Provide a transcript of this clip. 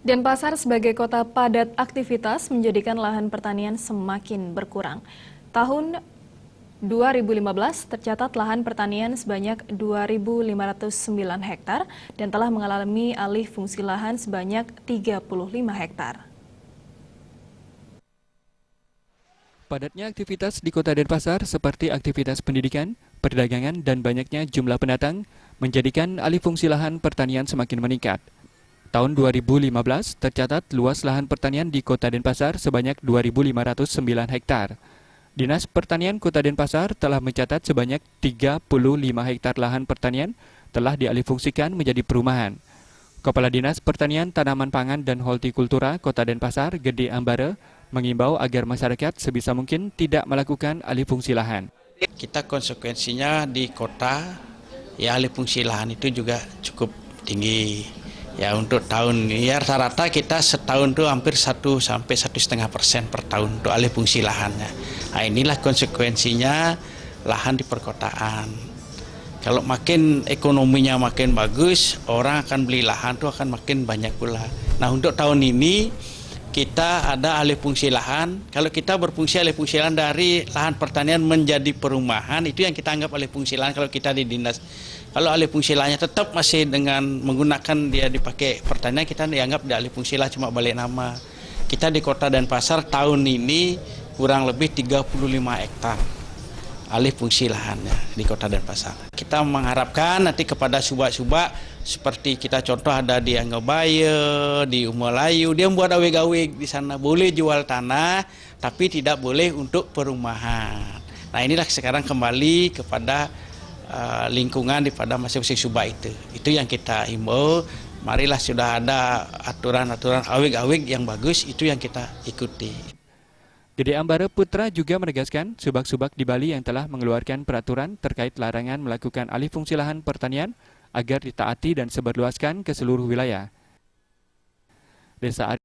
Denpasar sebagai kota padat aktivitas menjadikan lahan pertanian semakin berkurang. Tahun 2015 tercatat lahan pertanian sebanyak 2.509 hektar dan telah mengalami alih fungsi lahan sebanyak 35 hektar. Padatnya aktivitas di Kota Denpasar seperti aktivitas pendidikan, perdagangan, dan banyaknya jumlah pendatang menjadikan alih fungsi lahan pertanian semakin meningkat. Tahun 2015 tercatat luas lahan pertanian di Kota Denpasar sebanyak 2.509 hektar. Dinas Pertanian Kota Denpasar telah mencatat sebanyak 35 hektar lahan pertanian telah dialihfungsikan menjadi perumahan. Kepala Dinas Pertanian, Tanaman Pangan, dan Hortikultura Kota Denpasar, Gede Ambare, mengimbau agar masyarakat sebisa mungkin tidak melakukan alih fungsi lahan. Kita konsekuensinya di kota, ya alih fungsi lahan itu juga cukup tinggi. Ya untuk tahun ini ya rata-rata kita setahun tuh hampir 1 sampai 1,5% per tahun untuk alih fungsi lahannya. Nah inilah konsekuensinya lahan di perkotaan. Kalau makin ekonominya makin bagus, orang akan beli lahan tuh akan makin banyak pula. Nah untuk tahun ini kita ada alih fungsi lahan. Kalau kita berfungsi alih fungsi lahan dari lahan pertanian menjadi perumahan, itu yang kita anggap alih fungsi lahan kalau kita di dinas. Kalau alih fungsi lahannya tetap masih dengan menggunakan dia dipakai pertanian, kita dianggap di alih fungsi lahan cuma balik nama. Kita di Kota Denpasar tahun ini kurang lebih 35 hektar alih fungsi lahannya di Kota Denpasar. Kita mengharapkan nanti kepada subak-subak seperti kita contoh ada di Anggabaya, di Umalayu, dia membuat aweg-aweg di sana boleh jual tanah, tapi tidak boleh untuk perumahan. Nah inilah sekarang kembali kepada lingkungan daripada masing-masing subak itu. Itu yang kita himbau. Marilah sudah ada aturan-aturan aweg-aweg yang bagus, itu yang kita ikuti. Gede Ambare Putra juga menegaskan subak-subak di Bali yang telah mengeluarkan peraturan terkait larangan melakukan alih fungsi lahan pertanian agar ditaati dan sebarluaskan ke seluruh wilayah. Desa